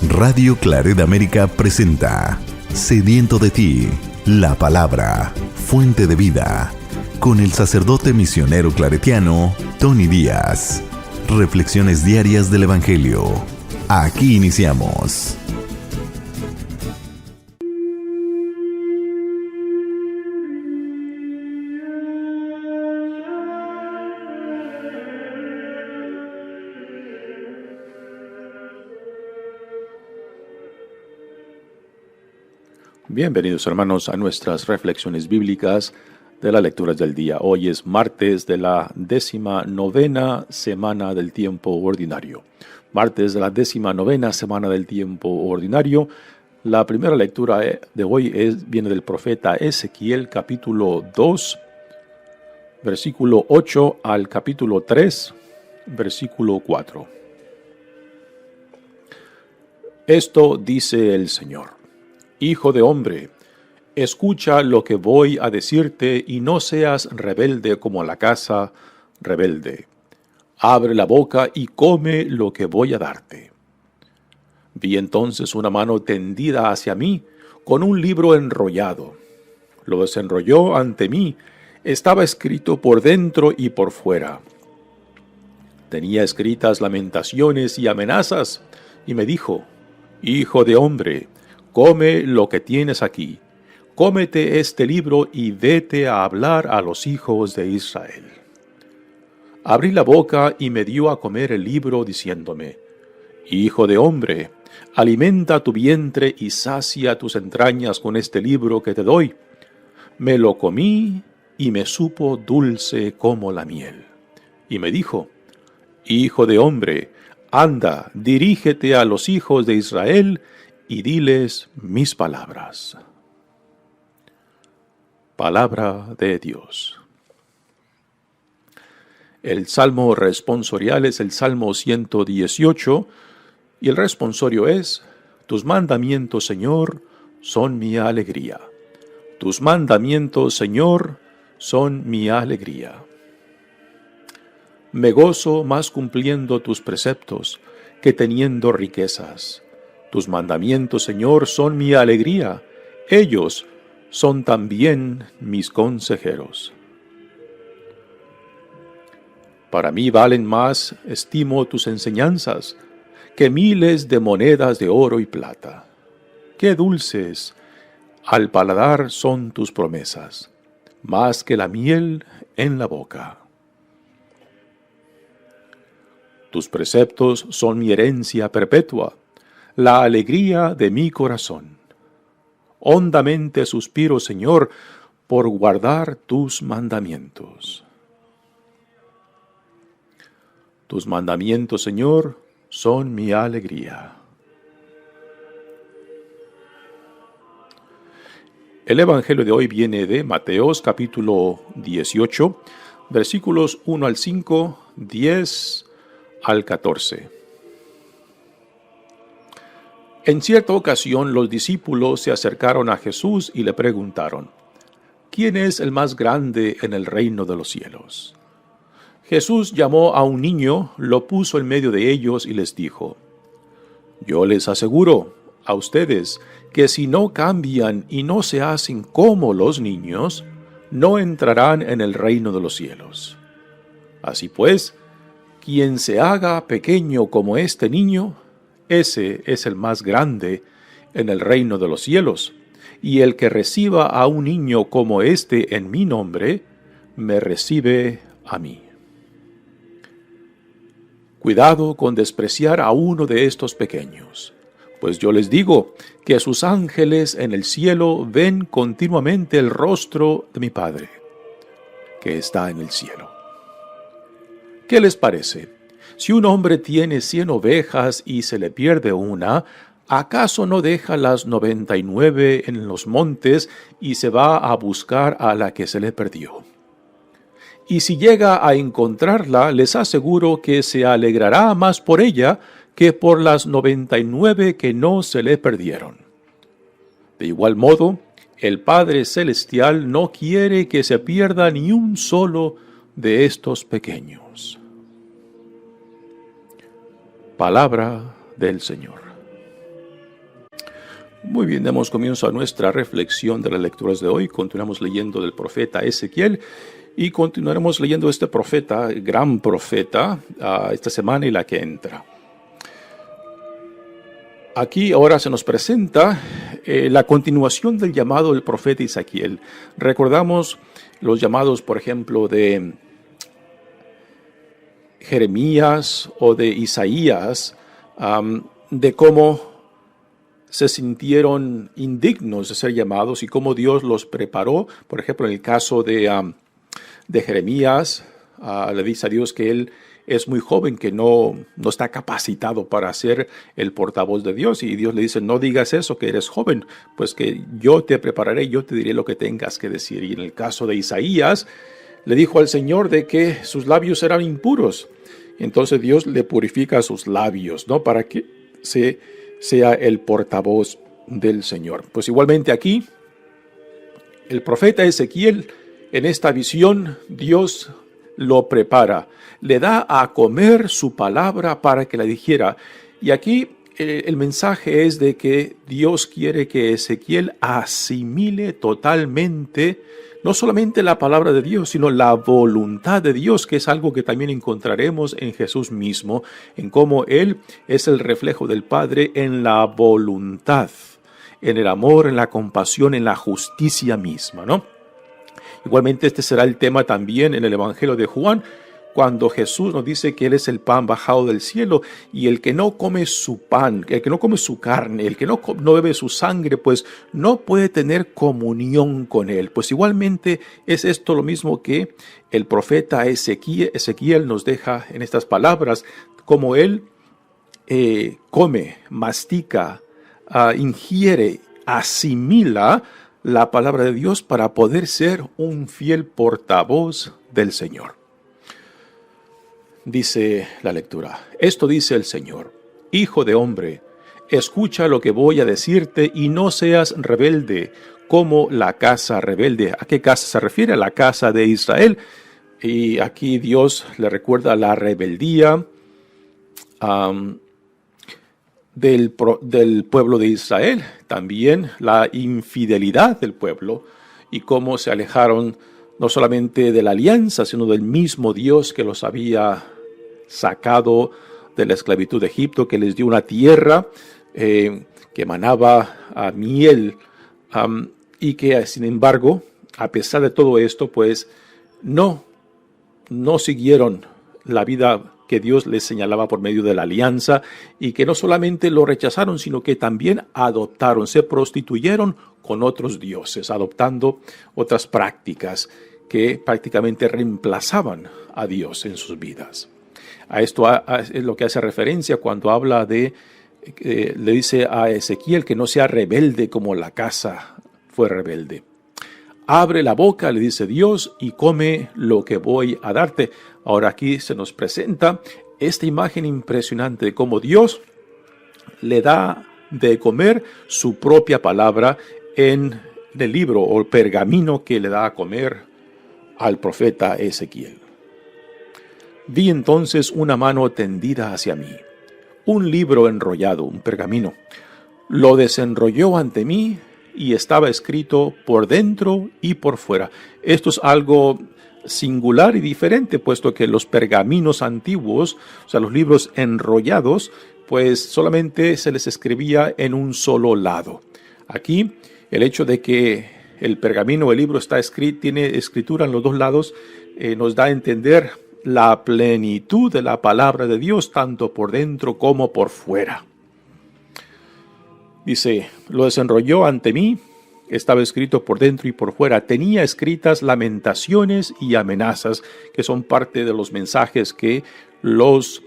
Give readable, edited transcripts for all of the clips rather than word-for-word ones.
Radio Claret América presenta Sediento de ti, la palabra, fuente de vida, con el sacerdote misionero claretiano Tony Díaz. Reflexiones diarias del Evangelio. Aquí iniciamos. Bienvenidos hermanos a nuestras reflexiones bíblicas de las lecturas del día. Hoy es martes de la 19ª semana del tiempo ordinario. Martes de la 19ª semana del tiempo ordinario. La primera lectura de hoy viene del profeta Ezequiel, capítulo 2, versículo 8 al capítulo 3, versículo 4. Esto dice el Señor: Hijo de hombre, escucha lo que voy a decirte y no seas rebelde como la casa rebelde. Abre la boca y come lo que voy a darte. Vi entonces una mano tendida hacia mí con un libro enrollado. Lo desenrolló ante mí. Estaba escrito por dentro y por fuera. Tenía escritas lamentaciones y amenazas, y me dijo: Hijo de hombre, come lo que tienes aquí, cómete este libro y vete a hablar a los hijos de Israel. Abrí la boca y me dio a comer el libro, diciéndome: Hijo de hombre, alimenta tu vientre y sacia tus entrañas con este libro que te doy. Me lo comí y me supo dulce como la miel. Y me dijo: Hijo de hombre, anda, dirígete a los hijos de Israel y diles mis palabras. Palabra de Dios. El salmo responsorial es el Salmo 118 y el responsorio es: Tus mandamientos, Señor, son mi alegría. Tus mandamientos, Señor, son mi alegría. Me gozo más cumpliendo tus preceptos que teniendo riquezas. Tus mandamientos, Señor, son mi alegría. Ellos son también mis consejeros. Para mí valen más, estimo tus enseñanzas, que miles de monedas de oro y plata. Qué dulces al paladar son tus promesas, más que la miel en la boca. Tus preceptos son mi herencia perpetua, la alegría de mi corazón. Hondamente suspiro, Señor, por guardar tus mandamientos. Tus mandamientos, Señor, son mi alegría. El Evangelio de hoy viene de Mateos, capítulo 18, versículos 1 al 5, 10 al 14. En cierta ocasión los discípulos se acercaron a Jesús y le preguntaron: ¿Quién es el más grande en el reino de los cielos? Jesús llamó a un niño, lo puso en medio de ellos y les dijo: Yo les aseguro a ustedes que si no cambian y no se hacen como los niños, no entrarán en el reino de los cielos. Así pues, quien se haga pequeño como este niño, ese es el más grande en el reino de los cielos, y el que reciba a un niño como este en mi nombre, me recibe a mí. Cuidado con despreciar a uno de estos pequeños, pues yo les digo que sus ángeles en el cielo ven continuamente el rostro de mi Padre, que está en el cielo. ¿Qué les parece? Si un hombre tiene 100 ovejas y se le pierde una, ¿acaso no deja las 99 en los montes y se va a buscar a la que se le perdió? Y si llega a encontrarla, les aseguro que se alegrará más por ella que por las 99 que no se le perdieron. De igual modo, el Padre Celestial no quiere que se pierda ni un solo de estos pequeños. Palabra del Señor. Muy bien, damos comienzo a nuestra reflexión de las lecturas de hoy. Continuamos leyendo del profeta Ezequiel y continuaremos leyendo este profeta, gran profeta, esta semana y la que entra. Aquí ahora se nos presenta la continuación del llamado del profeta Ezequiel. Recordamos los llamados, por ejemplo, de Jeremías o de Isaías, de cómo se sintieron indignos de ser llamados y cómo Dios los preparó. Por ejemplo, en el caso de Jeremías, le dice a Dios que él es muy joven, que no está capacitado para ser el portavoz de Dios. Y Dios le dice, no digas eso, que eres joven, pues que yo te prepararé, yo te diré lo que tengas que decir. Y en el caso de Isaías, le dijo al Señor de que sus labios eran impuros. Entonces Dios le purifica sus labios, ¿no? Para que sea el portavoz del Señor. Pues igualmente aquí, el profeta Ezequiel, en esta visión, Dios lo prepara, le da a comer su palabra para que la dijera. Y aquí el mensaje es de que Dios quiere que Ezequiel asimile totalmente no solamente la palabra de Dios, sino la voluntad de Dios, que es algo que también encontraremos en Jesús mismo, en cómo Él es el reflejo del Padre en la voluntad, en el amor, en la compasión, en la justicia misma, ¿no? Igualmente este será el tema también en el Evangelio de Juan, cuando Jesús nos dice que Él es el pan bajado del cielo, y el que no come su pan, el que no come su carne, el que no bebe su sangre, pues no puede tener comunión con Él. Pues igualmente es esto lo mismo que el profeta Ezequiel nos deja en estas palabras, como Él come, mastica, ingiere, asimila la palabra de Dios para poder ser un fiel portavoz del Señor. Dice la lectura, esto dice el Señor, Hijo de hombre, escucha lo que voy a decirte y no seas rebelde como la casa rebelde. ¿A qué casa se refiere? A la casa de Israel. Y aquí Dios le recuerda la rebeldía del pueblo de Israel, también la infidelidad del pueblo y cómo se alejaron no solamente de la alianza, sino del mismo Dios que los había sacado de la esclavitud de Egipto, que les dio una tierra que emanaba a miel, y que sin embargo, a pesar de todo esto, pues no siguieron la vida que Dios les señalaba por medio de la alianza, y que no solamente lo rechazaron, sino que también adoptaron, se prostituyeron con otros dioses, adoptando otras prácticas que prácticamente reemplazaban a Dios en sus vidas. A esto es lo que hace referencia cuando habla le dice a Ezequiel que no sea rebelde como la casa fue rebelde. Abre la boca, le dice Dios, y come lo que voy a darte. Ahora aquí se nos presenta esta imagen impresionante de cómo Dios le da de comer su propia palabra en el libro o el pergamino que le da a comer al profeta Ezequiel. Vi entonces una mano tendida hacia mí, un libro enrollado, un pergamino. Lo desenrolló ante mí y estaba escrito por dentro y por fuera. Esto es algo singular y diferente, puesto que los pergaminos antiguos, o sea, los libros enrollados, pues solamente se les escribía en un solo lado. Aquí, el hecho de que el pergamino, el libro está escrito, tiene escritura en los dos lados, nos da a entender la plenitud de la palabra de Dios, tanto por dentro como por fuera. Dice, lo desenrolló ante mí, estaba escrito por dentro y por fuera. Tenía escritas lamentaciones y amenazas, que son parte de los mensajes que los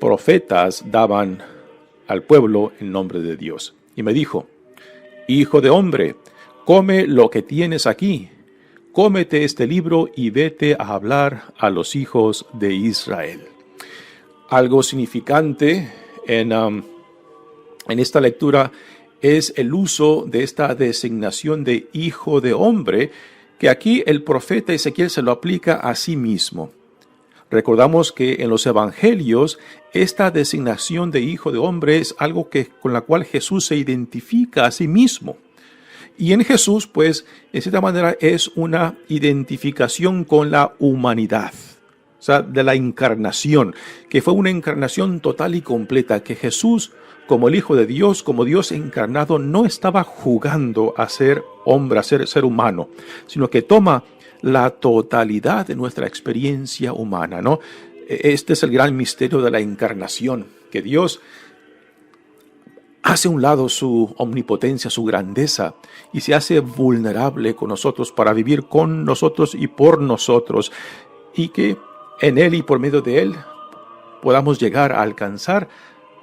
profetas daban al pueblo en nombre de Dios. Y me dijo, Hijo de hombre, come lo que tienes aquí. Cómete este libro y vete a hablar a los hijos de Israel. Algo significante en esta lectura es el uso de esta designación de hijo de hombre, que aquí el profeta Ezequiel se lo aplica a sí mismo. Recordamos que en los evangelios esta designación de hijo de hombre es algo con la cual Jesús se identifica a sí mismo. Y en Jesús, pues, en cierta manera es una identificación con la humanidad, o sea, de la encarnación, que fue una encarnación total y completa, que Jesús, como el Hijo de Dios, como Dios encarnado, no estaba jugando a ser hombre, a ser humano, sino que toma la totalidad de nuestra experiencia humana, ¿no? Este es el gran misterio de la encarnación, que Dios hace a un lado su omnipotencia, su grandeza, y se hace vulnerable con nosotros para vivir con nosotros y por nosotros, y que en Él y por medio de Él podamos llegar a alcanzar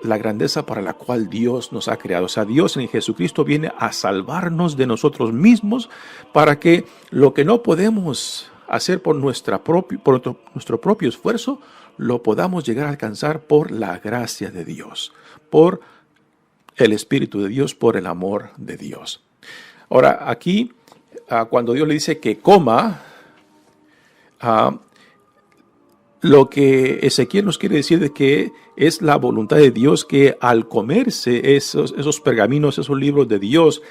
la grandeza para la cual Dios nos ha creado. O sea, Dios en Jesucristo viene a salvarnos de nosotros mismos para que lo que no podemos hacer por nuestro propio esfuerzo, lo podamos llegar a alcanzar por la gracia de Dios, por el Espíritu de Dios, por el amor de Dios. Ahora, aquí, cuando Dios le dice que coma, lo que Ezequiel nos quiere decir de que es la voluntad de Dios que al comerse esos pergaminos, esos libros de Dios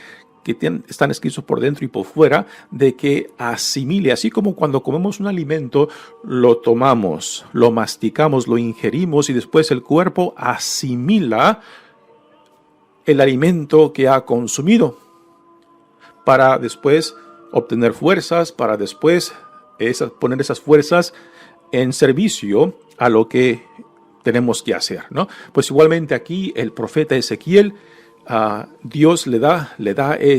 que están escritos por dentro y por fuera, de que asimile, así como cuando comemos un alimento, lo tomamos, lo masticamos, lo ingerimos y después el cuerpo asimila el alimento que ha consumido para después obtener fuerzas, para después poner esas fuerzas en servicio a lo que tenemos que hacer, ¿no? Pues igualmente aquí el profeta Ezequiel, Dios le da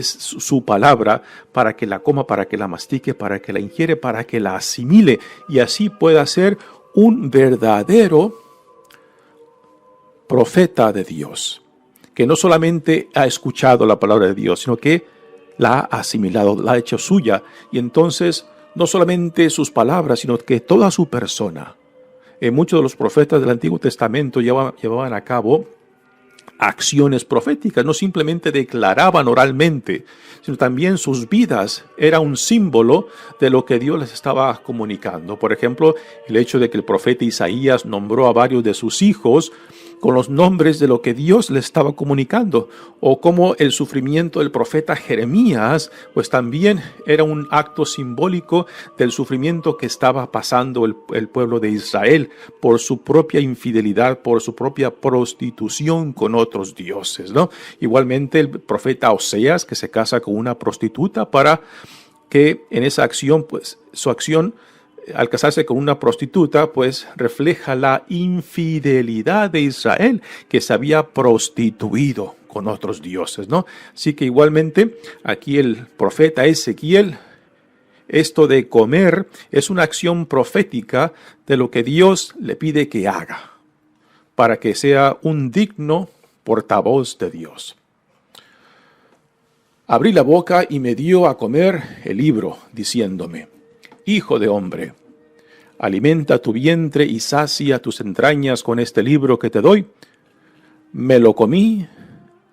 su palabra para que la coma, para que la mastique, para que la ingiere, para que la asimile y así pueda ser un verdadero profeta de Dios, que no solamente ha escuchado la palabra de Dios, sino que la ha asimilado, la ha hecho suya, y entonces no solamente sus palabras, sino que toda su persona. Muchos de los profetas del Antiguo Testamento llevaban a cabo acciones proféticas, no simplemente declaraban oralmente, sino también sus vidas era un símbolo de lo que Dios les estaba comunicando. Por ejemplo, el hecho de que el profeta Isaías nombró a varios de sus hijos con los nombres de lo que Dios les estaba comunicando, o como el sufrimiento del profeta Jeremías, pues también era un acto simbólico del sufrimiento que estaba pasando el pueblo de Israel por su propia infidelidad, por su propia prostitución con otros dioses, ¿no? Igualmente el profeta Oseas, que se casa con una prostituta para que en esa acción, pues su acción al casarse con una prostituta, pues refleja la infidelidad de Israel, que se había prostituido con otros dioses, ¿no? Así que igualmente aquí el profeta Ezequiel, esto de comer es una acción profética de lo que Dios le pide que haga, para que sea un digno portavoz de Dios. Abrí la boca y me dio a comer el libro, diciéndome: Hijo de hombre, alimenta tu vientre y sacia tus entrañas con este libro que te doy. Me lo comí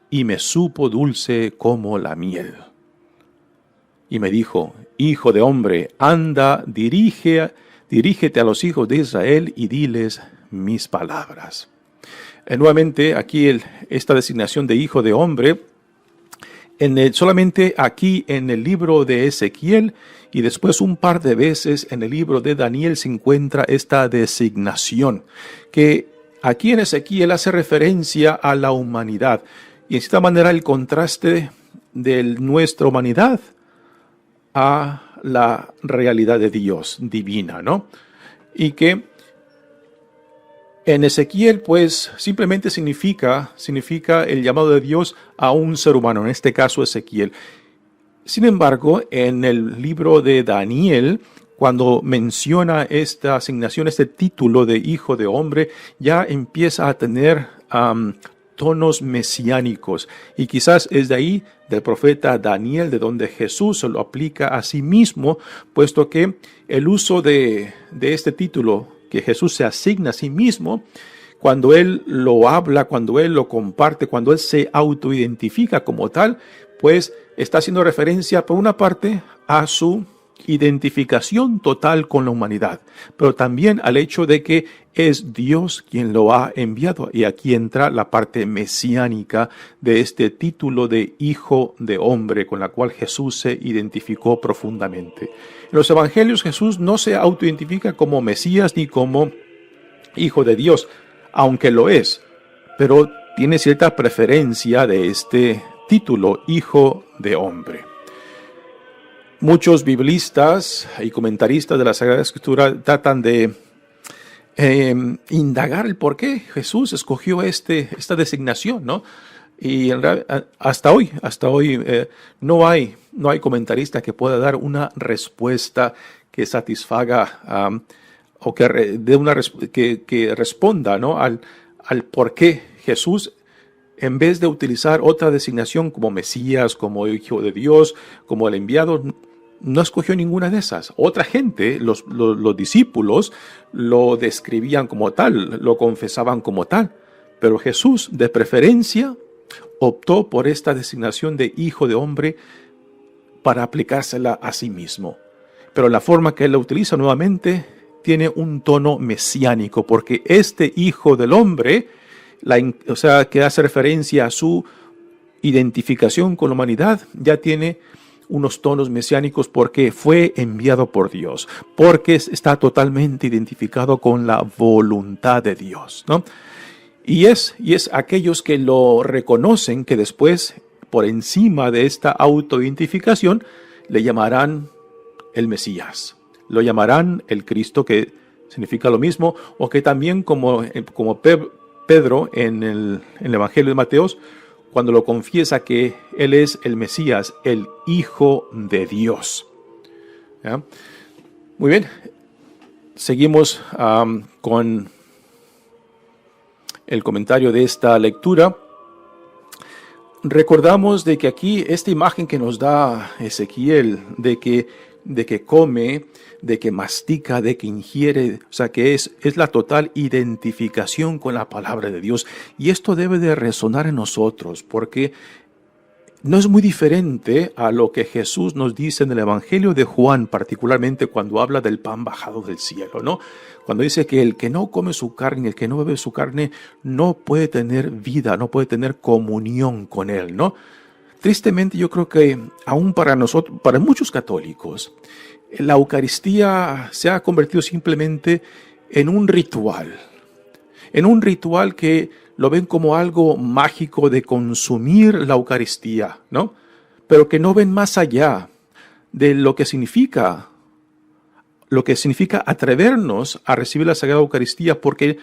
y me supo dulce como la miel. Y me dijo: Hijo de hombre, anda, dirígete a los hijos de Israel y diles mis palabras. Nuevamente aquí esta designación de hijo de hombre, solamente aquí en el libro de Ezequiel y después un par de veces en el libro de Daniel se encuentra esta designación, que aquí en Ezequiel hace referencia a la humanidad y en cierta manera el contraste de nuestra humanidad a la realidad de Dios divina, ¿no? Y que en Ezequiel, pues, simplemente significa el llamado de Dios a un ser humano, en este caso Ezequiel. Sin embargo, en el libro de Daniel, cuando menciona esta asignación, este título de hijo de hombre, ya empieza a tener tonos mesiánicos. Y quizás es de ahí, del profeta Daniel, de donde Jesús se lo aplica a sí mismo, puesto que el uso de este título que Jesús se asigna a sí mismo, cuando Él lo habla, cuando Él lo comparte, cuando Él se autoidentifica como tal, pues está haciendo referencia por una parte a su identificación total con la humanidad, pero también al hecho de que es Dios quien lo ha enviado. Y aquí entra la parte mesiánica de este título de Hijo de Hombre, con la cual Jesús se identificó profundamente. En los evangelios Jesús no se autoidentifica como Mesías ni como Hijo de Dios, aunque lo es, pero tiene cierta preferencia de este título, Hijo de Hombre. Muchos biblistas y comentaristas de la Sagrada Escritura tratan de indagar el por qué Jesús escogió esta designación, ¿no? Y en realidad, hasta hoy no hay comentarista que pueda dar una respuesta que satisfaga o que responda, ¿no?, al por qué Jesús, en vez de utilizar otra designación como Mesías, como Hijo de Dios, como el enviado, no escogió ninguna de esas. Otra gente, los discípulos, lo describían como tal, lo confesaban como tal. Pero Jesús, de preferencia, optó por esta designación de Hijo de Hombre para aplicársela a sí mismo. Pero la forma que él la utiliza nuevamente tiene un tono mesiánico, porque este Hijo del Hombre, que hace referencia a su identificación con la humanidad, ya tiene unos tonos mesiánicos porque fue enviado por Dios, porque está totalmente identificado con la voluntad de Dios, ¿no? Y es aquellos que lo reconocen que después, por encima de esta autoidentificación, le llamarán el Mesías, lo llamarán el Cristo, que significa lo mismo, o que también como Pedro en el Evangelio de Mateo, cuando lo confiesa que él es el Mesías, el Hijo de Dios. ¿Ya? Muy bien, seguimos con el comentario de esta lectura. Recordamos de que aquí esta imagen que nos da Ezequiel de que come, de que mastica, de que ingiere, o sea, que es la total identificación con la palabra de Dios. Y esto debe de resonar en nosotros, porque no es muy diferente a lo que Jesús nos dice en el Evangelio de Juan, particularmente cuando habla del pan bajado del cielo, ¿no? Cuando dice que el que no come su carne, el que no bebe su carne, no puede tener vida, no puede tener comunión con él, ¿no? Tristemente, yo creo que aún para nosotros, para muchos católicos, la Eucaristía se ha convertido simplemente en un ritual que lo ven como algo mágico de consumir la Eucaristía, ¿no? Pero que no ven más allá de lo que significa atrevernos a recibir la Sagrada Eucaristía, porque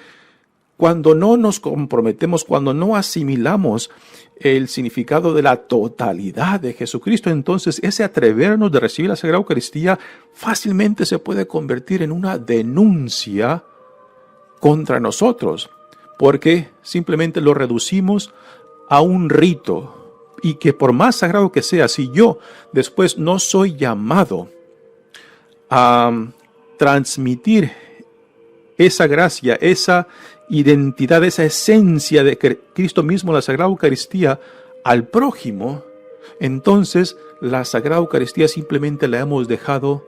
cuando no nos comprometemos, cuando no asimilamos el significado de la totalidad de Jesucristo, entonces ese atrevernos de recibir la Sagrada Eucaristía fácilmente se puede convertir en una denuncia contra nosotros, porque simplemente lo reducimos a un rito, y que por más sagrado que sea, si yo después no soy llamado a transmitir esa gracia, esa identidad, esa esencia de Cristo mismo, la Sagrada Eucaristía, al prójimo, entonces la Sagrada Eucaristía simplemente la hemos dejado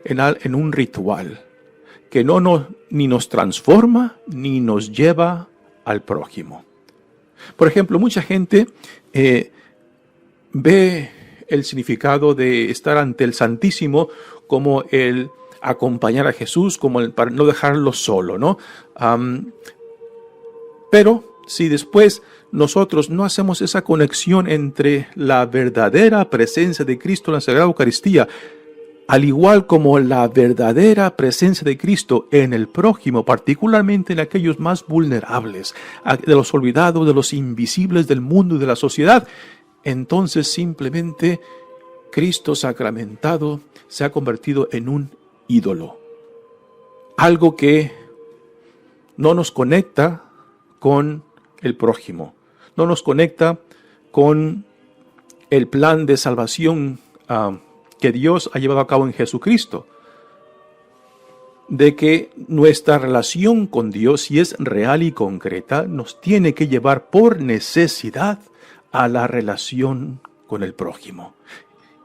en un ritual que ni nos transforma ni nos lleva al prójimo. Por ejemplo, mucha gente ve el significado de estar ante el Santísimo como el acompañar a Jesús, como para no dejarlo solo, ¿no? Pero si después nosotros no hacemos esa conexión entre la verdadera presencia de Cristo en la Sagrada Eucaristía, al igual como la verdadera presencia de Cristo en el prójimo, particularmente en aquellos más vulnerables, de los olvidados, de los invisibles del mundo y de la sociedad, entonces simplemente Cristo sacramentado se ha convertido en un ídolo. Algo que no nos conecta con el prójimo, no nos conecta con el plan de salvación que Dios ha llevado a cabo en Jesucristo, de que nuestra relación con Dios, si es real y concreta, nos tiene que llevar por necesidad a la relación con el prójimo.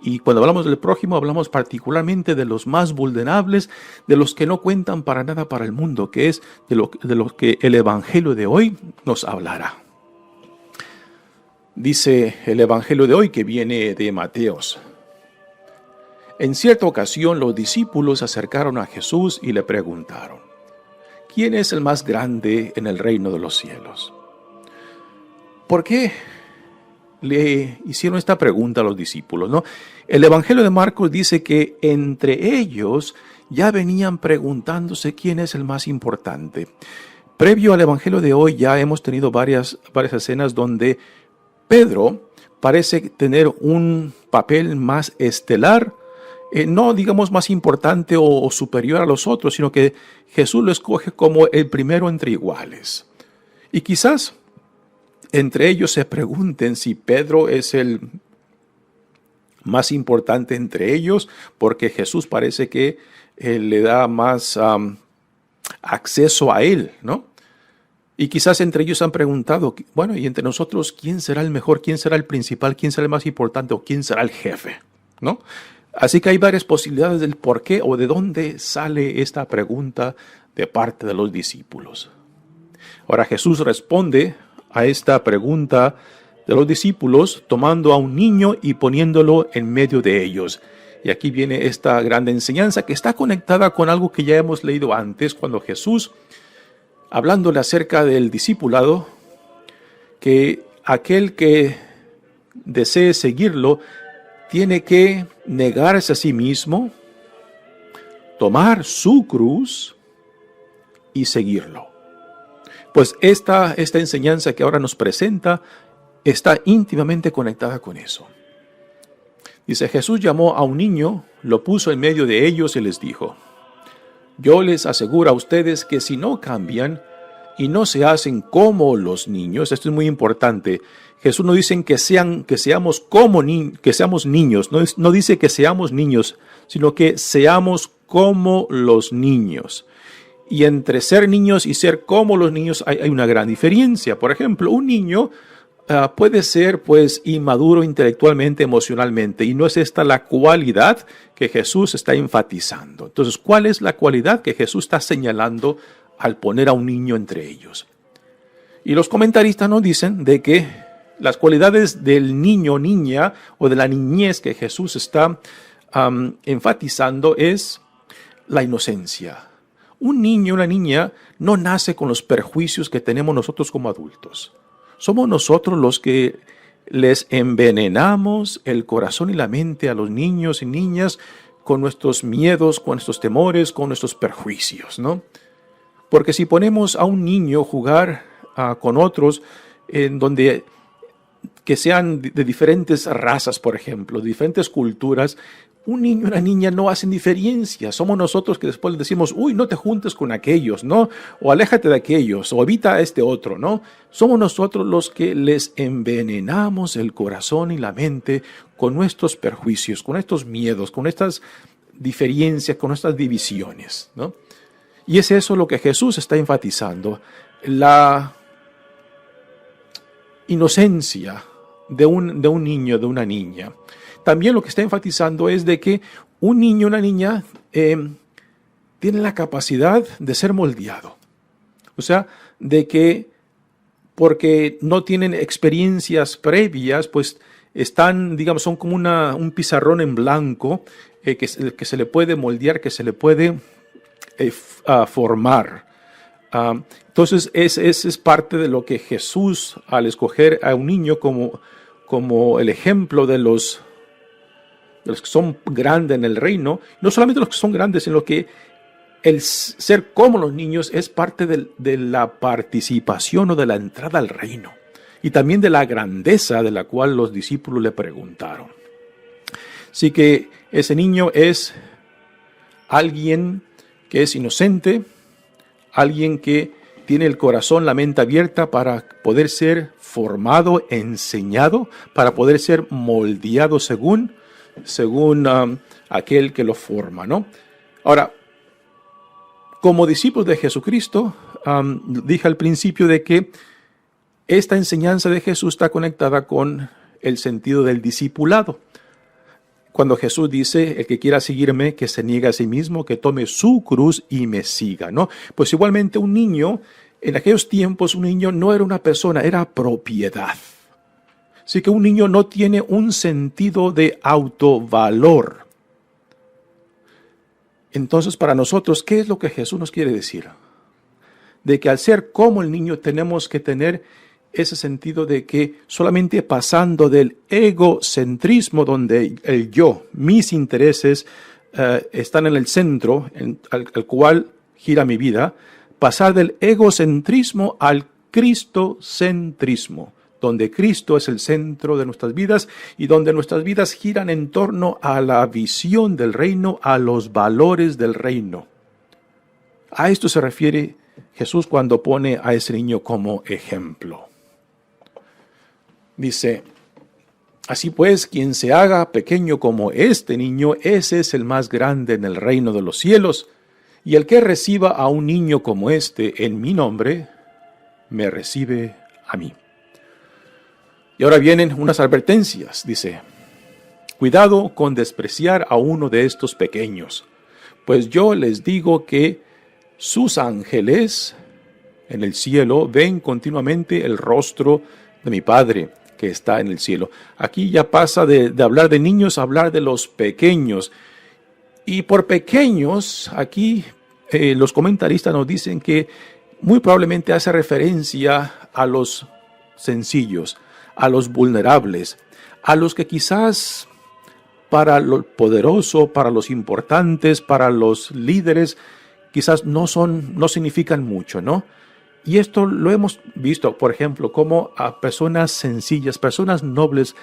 Y cuando hablamos del prójimo, hablamos particularmente de los más vulnerables, de los que no cuentan para nada para el mundo, que es de lo que el Evangelio de hoy nos hablará. Dice el Evangelio de hoy, que viene de Mateos: en cierta ocasión los discípulos se acercaron a Jesús y le preguntaron: ¿quién es el más grande en el reino de los cielos? ¿Por qué le hicieron esta pregunta a los discípulos, no? El Evangelio de Marcos dice que entre ellos ya venían preguntándose quién es el más importante. Previo al Evangelio de hoy ya hemos tenido varias escenas donde Pedro parece tener un papel más estelar, no digamos más importante o superior a los otros, sino que Jesús lo escoge como el primero entre iguales. Y quizás entre ellos se pregunten si Pedro es el más importante entre ellos, porque Jesús parece que le da más acceso a él, ¿no? Y quizás entre ellos han preguntado, bueno, y entre nosotros, ¿quién será el mejor? ¿Quién será el principal? ¿Quién será el más importante? ¿O quién será el jefe? ¿No? Así que hay varias posibilidades del por qué o de dónde sale esta pregunta de parte de los discípulos. Ahora Jesús responde a esta pregunta de los discípulos tomando a un niño y poniéndolo en medio de ellos. Y aquí viene esta gran enseñanza que está conectada con algo que ya hemos leído antes, cuando Jesús, hablándole acerca del discipulado, que aquel que desee seguirlo tiene que negarse a sí mismo, tomar su cruz y seguirlo. Pues esta enseñanza que ahora nos presenta está íntimamente conectada con eso. Dice: Jesús llamó a un niño, lo puso en medio de ellos y les dijo: yo les aseguro a ustedes que si no cambian y no se hacen como los niños, esto es muy importante. Jesús no dice que seamos niños, no dice que seamos niños, sino que seamos como los niños. Y entre ser niños y ser como los niños hay una gran diferencia. Por ejemplo, un niño puede ser pues inmaduro intelectualmente, emocionalmente, y no es esta la cualidad que Jesús está enfatizando. Entonces, ¿cuál es la cualidad que Jesús está señalando al poner a un niño entre ellos? Y los comentaristas nos dicen de que las cualidades del niño, niña o de la niñez que Jesús está enfatizando es la inocencia. Un niño, una niña no nace con los perjuicios que tenemos nosotros como adultos. Somos nosotros los que les envenenamos el corazón y la mente a los niños y niñas con nuestros miedos, con nuestros temores, con nuestros perjuicios, ¿no? Porque si ponemos a un niño jugar con otros en donde que sean de diferentes razas, por ejemplo, de diferentes culturas, un niño y una niña no hacen diferencia. Somos nosotros que después les decimos: uy, no te juntes con aquellos, ¿no? O aléjate de aquellos, o evita a este otro, ¿no? Somos nosotros los que les envenenamos el corazón y la mente con nuestros perjuicios, con estos miedos, con estas diferencias, con estas divisiones, ¿no? Y es eso lo que Jesús está enfatizando, la inocencia de un niño, de una niña. También lo que está enfatizando es de que un niño, una niña, tiene la capacidad de ser moldeado. O sea, de que porque no tienen experiencias previas, pues están, digamos, son como un pizarrón en blanco que se le puede moldear, que se le puede formar. Entonces, ese es parte de lo que Jesús, al escoger a un niño como el ejemplo de los que son grandes en el reino, no solamente los que son grandes, sino que el ser como los niños es parte de la participación o de la entrada al reino, y también de la grandeza de la cual los discípulos le preguntaron. Así que ese niño es alguien que es inocente, alguien que tiene el corazón, la mente abierta para poder ser formado, enseñado, para poder ser moldeado según aquel que lo forma, ¿no? Ahora, como discípulos de Jesucristo, dije al principio de que esta enseñanza de Jesús está conectada con el sentido del discipulado. cuando Jesús dice, el que quiera seguirme, que se niegue a sí mismo, que tome su cruz y me siga, ¿no? Pues igualmente un niño, en aquellos tiempos un niño no era una persona, era propiedad. Así que un niño no tiene un sentido de autovalor. Entonces, para nosotros, ¿qué es lo que Jesús nos quiere decir? De que al ser como el niño tenemos que tener ese sentido de que solamente pasando del egocentrismo, donde el yo, mis intereses están en el centro al cual gira mi vida, pasar del egocentrismo al cristocentrismo, donde Cristo es el centro de nuestras vidas y donde nuestras vidas giran en torno a la visión del reino, a los valores del reino. A esto se refiere Jesús cuando pone a ese niño como ejemplo. Dice, así pues, quien se haga pequeño como este niño, ese es el más grande en el reino de los cielos. Y el que reciba a un niño como este en mi nombre, me recibe a mí. Y ahora vienen unas advertencias, dice, cuidado con despreciar a uno de estos pequeños, pues yo les digo que sus ángeles en el cielo ven continuamente el rostro de mi Padre que está en el cielo. Aquí ya pasa de hablar de niños a hablar de los pequeños. Y por pequeños, aquí los comentaristas nos dicen que muy probablemente hace referencia a los sencillos, a los vulnerables, a los que quizás para lo poderoso, para los importantes, para los líderes, quizás no significan mucho, ¿no? Y esto lo hemos visto, por ejemplo, como a personas sencillas, personas nobles,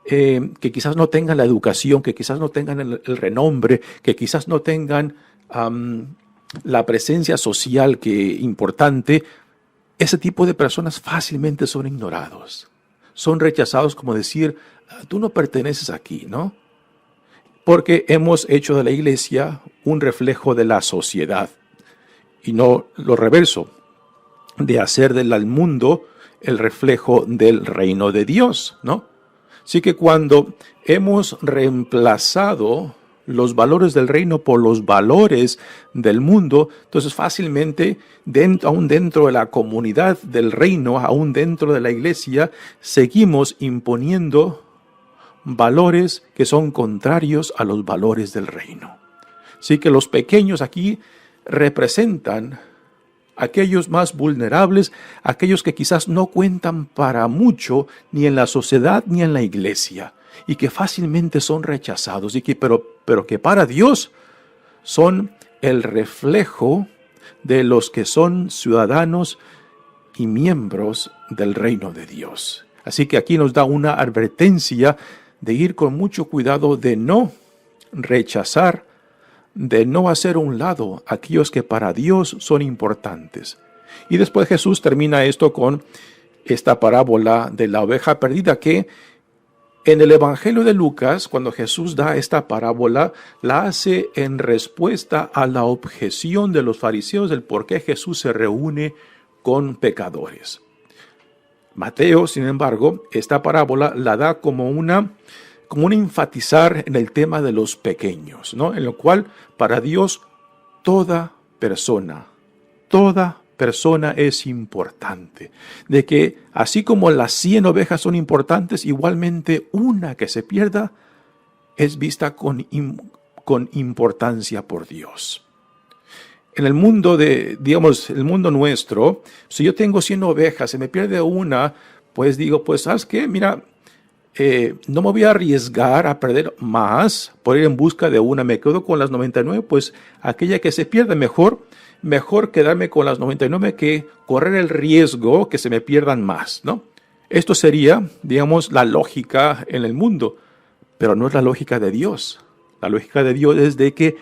que quizás no tengan la educación, que quizás no tengan el renombre, que quizás no tengan la presencia social importante, ese tipo de personas fácilmente son ignorados. Son rechazados, como decir, tú no perteneces aquí, ¿no? Porque hemos hecho de la iglesia un reflejo de la sociedad y no lo reverso, de hacer del mundo el reflejo del reino de Dios, ¿no? Así que cuando hemos reemplazado los valores del reino por los valores del mundo, entonces fácilmente, aún dentro de la comunidad del reino, aún dentro de la iglesia, seguimos imponiendo valores que son contrarios a los valores del reino. Así que los pequeños aquí representan aquellos más vulnerables, aquellos que quizás no cuentan para mucho ni en la sociedad ni en la iglesia, y que fácilmente son rechazados, pero que para Dios son el reflejo de los que son ciudadanos y miembros del reino de Dios. Así que aquí nos da una advertencia de ir con mucho cuidado, de no rechazar, de no hacer a un lado aquellos que para Dios son importantes. Y después Jesús termina esto con esta parábola de la oveja perdida, que en el Evangelio de Lucas, cuando Jesús da esta parábola, la hace en respuesta a la objeción de los fariseos del por qué Jesús se reúne con pecadores. Mateo, sin embargo, esta parábola la da como un enfatizar en el tema de los pequeños, ¿no? En lo cual para Dios toda persona es importante. De que así como las 100 ovejas son importantes, igualmente una que se pierda es vista con importancia por Dios. En el mundo el mundo nuestro, si yo tengo 100 ovejas, se me pierde una, pues digo, pues ¿sabes qué? Mira, no me voy a arriesgar a perder más por ir en busca de una, me quedo con las 99, pues aquella que se pierde mejor quedarme con las 99 que correr el riesgo que se me pierdan más, ¿no? Esto sería, digamos, la lógica en el mundo, pero no es la lógica de Dios. La lógica de Dios es de que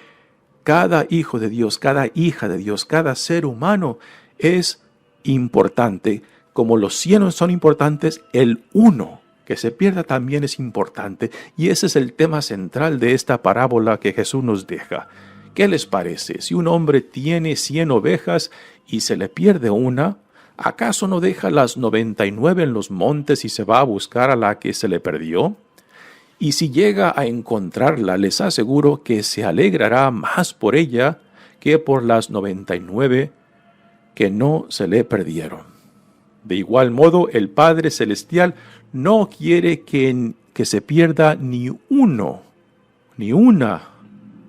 cada hijo de Dios, cada hija de Dios, cada ser humano es importante. Como los 100 son importantes, el uno que se pierda también es importante. Y ese es el tema central de esta parábola que Jesús nos deja. ¿Qué les parece? Si un hombre tiene 100 ovejas y se le pierde una, ¿acaso no deja las 99 en los montes y se va a buscar a la que se le perdió? y si llega a encontrarla, les aseguro que se alegrará más por ella que por las 99 que no se le perdieron. De igual modo, el Padre Celestial no quiere que se pierda ni una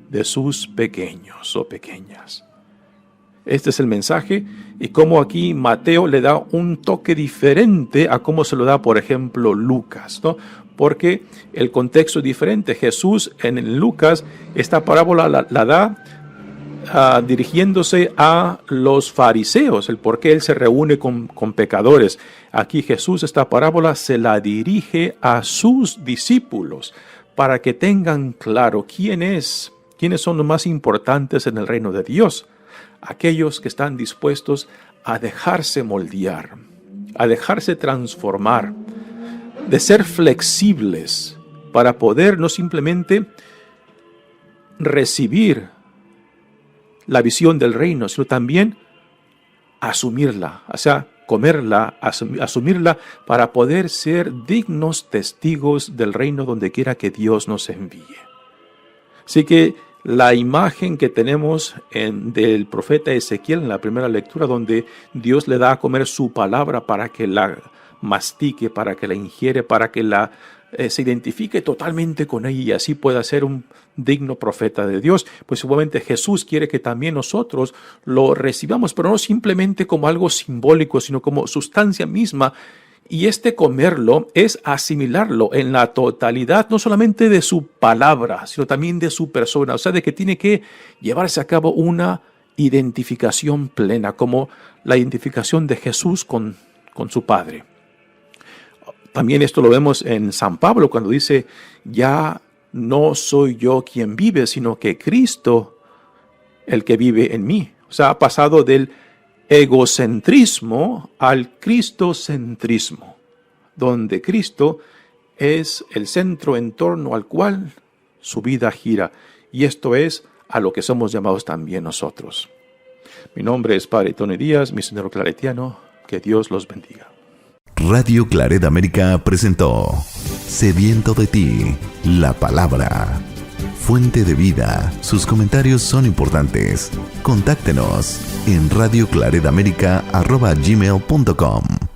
de sus pequeños o pequeñas. Este es el mensaje, y como aquí Mateo le da un toque diferente a cómo se lo da, por ejemplo, Lucas, ¿no? Porque el contexto es diferente. Jesús en Lucas, esta parábola la da dirigiéndose a los fariseos, el por qué él se reúne con pecadores. Aquí Jesús, esta parábola, se la dirige a sus discípulos para que tengan claro quiénes son los más importantes en el reino de Dios. Aquellos que están dispuestos a dejarse moldear, a dejarse transformar, de ser flexibles para poder no simplemente recibir la visión del reino, sino también asumirla, o sea, comerla, asumirla para poder ser dignos testigos del reino donde quiera que Dios nos envíe. Así que la imagen que tenemos del profeta Ezequiel en la primera lectura, donde Dios le da a comer su palabra para que la mastique, para que la ingiere, para que se identifique totalmente con ella y así pueda ser un digno profeta de Dios, pues igualmente Jesús quiere que también nosotros lo recibamos, pero no simplemente como algo simbólico, sino como sustancia misma. Y comerlo es asimilarlo en la totalidad, no solamente de su palabra, sino también de su persona. O sea, de que tiene que llevarse a cabo una identificación plena, como la identificación de Jesús con su Padre. También esto lo vemos en San Pablo cuando dice, ya no soy yo quien vive, sino que Cristo el que vive en mí. O sea, ha pasado del egocentrismo al cristocentrismo, donde Cristo es el centro en torno al cual su vida gira. Y esto es a lo que somos llamados también nosotros. Mi nombre es Padre Tony Díaz, misionero claretiano. Que Dios los bendiga. Radio Claret América presentó Sediento de ti, la palabra. Fuente de vida. Sus comentarios son importantes. Contáctenos en radioclaretamerica@gmail.com.